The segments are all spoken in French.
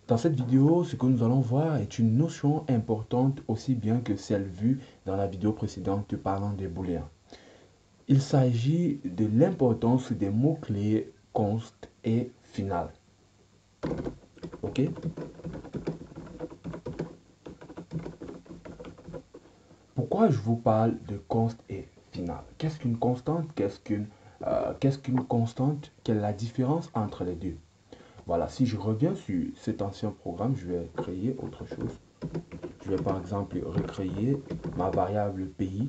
Dans cette vidéo, ce que nous allons voir est une notion importante aussi bien que celle vue dans la vidéo précédente parlant des booléens. Il s'agit de l'importance des mots-clés const et final. Ok? Pourquoi je vous parle de const et final? Qu'est-ce qu'une constante? Qu'est-ce qu'une constante? Quelle est la différence entre les deux? Voilà, si je reviens sur cet ancien programme, je vais créer autre chose. Je vais par exemple recréer ma variable pays.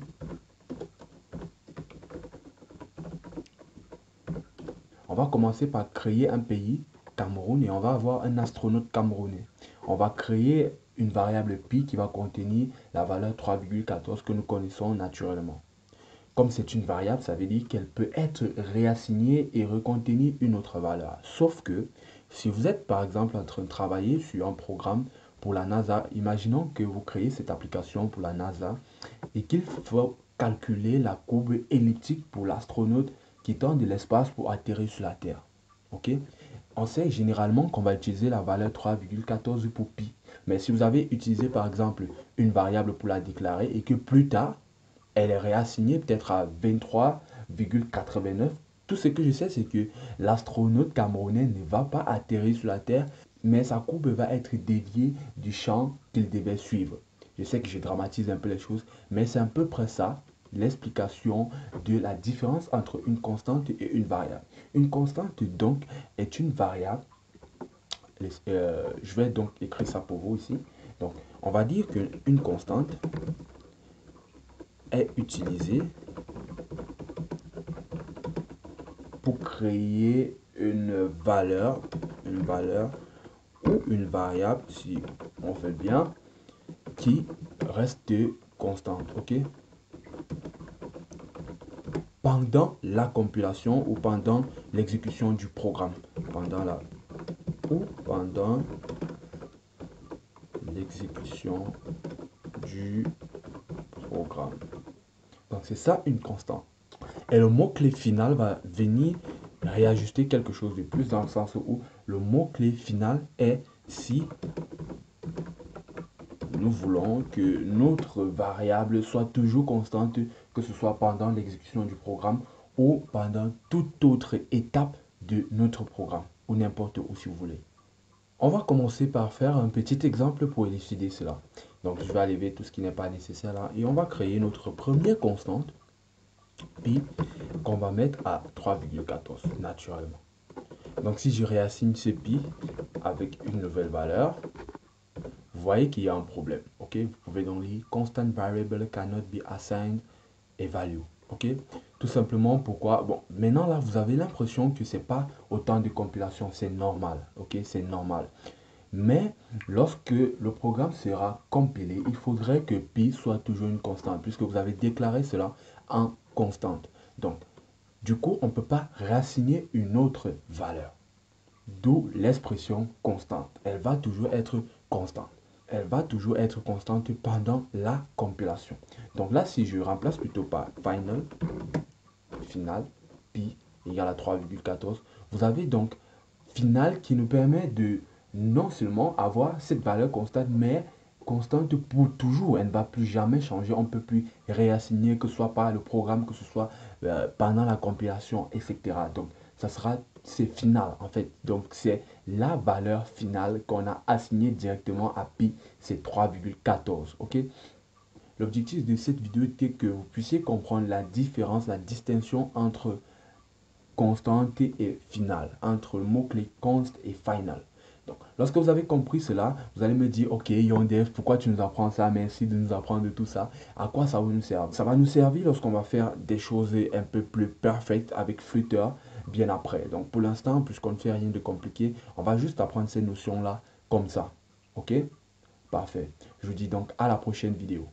On va commencer par créer un pays, Cameroun, et on va avoir un astronaute camerounais. On va créer une variable pi qui va contenir la valeur 3,14 que nous connaissons naturellement. Comme c'est une variable, ça veut dire qu'elle peut être réassignée et recontenir une autre valeur. Sauf que si vous êtes par exemple en train de travailler sur un programme pour la NASA, imaginons que vous créez cette application pour la NASA et qu'il faut calculer la courbe elliptique pour l'astronaute qui tente de l'espace pour atterrir sur la Terre. Ok? On sait généralement qu'on va utiliser la valeur 3,14 pour pi. Mais si vous avez utilisé par exemple une variable pour la déclarer et que plus tard, elle est réassignée peut-être à 23,89. Tout ce que je sais, c'est que l'astronaute camerounais ne va pas atterrir sur la Terre, mais sa courbe va être déviée du champ qu'il devait suivre. Je sais que je dramatise un peu les choses, mais c'est à peu près ça l'explication de la différence entre une constante et une variable. Une constante, donc, est une variable. Je vais donc écrire ça pour vous ici. Donc, on va dire qu'une constante est utilisée pour créer une valeur ou une variable, si on fait bien, qui reste constante, ok? Pendant la compilation ou pendant l'exécution du programme. Pendant l'exécution du programme. Donc c'est ça une constante. Et le mot-clé final va venir réajuster quelque chose de plus dans le sens où le mot-clé final est si nous voulons que notre variable soit toujours constante, que ce soit pendant l'exécution du programme ou pendant toute autre étape de notre programme, ou n'importe où si vous voulez. On va commencer par faire un petit exemple pour élucider cela. Donc je vais enlever tout ce qui n'est pas nécessaire là et on va créer notre première constante, pi, qu'on va mettre à 3,14 naturellement. Donc si je réassigne ce pi avec une nouvelle valeur, vous voyez qu'il y a un problème. Ok, vous pouvez donc lire constant variable cannot be assigned a value. Ok, tout simplement pourquoi. Bon, maintenant là, vous avez l'impression que c'est pas autant de compilation, c'est normal. Ok, c'est normal. Mais lorsque le programme sera compilé, il faudrait que pi soit toujours une constante, puisque vous avez déclaré cela en constante. Donc, du coup, on ne peut pas réassigner une autre valeur. D'où l'expression constante. Elle va toujours être constante. Elle va toujours être constante pendant la compilation. Donc là, si je remplace plutôt par final, pi égale à 3,14, vous avez donc final qui nous permet de non seulement avoir cette valeur constante, mais constante pour toujours. Elle ne va plus jamais changer. On ne peut plus réassigner, que ce soit par le programme, que ce soit pendant la compilation, etc. Donc, ça sera, c'est final en fait. Donc, c'est la valeur finale qu'on a assignée directement à pi, c'est 3,14. Ok? L'objectif de cette vidéo était que vous puissiez comprendre la différence, la distinction entre constante et finale, entre le mot-clé const et final. Donc, lorsque vous avez compris cela, vous allez me dire, ok, Yondev, pourquoi tu nous apprends ça? Merci de nous apprendre de tout ça. À quoi ça va nous servir? Ça va nous servir lorsqu'on va faire des choses un peu plus parfaites avec Flutter bien après. Donc, pour l'instant, puisqu'on ne fait rien de compliqué, on va juste apprendre ces notions-là comme ça. Ok? Parfait. Je vous dis donc à la prochaine vidéo.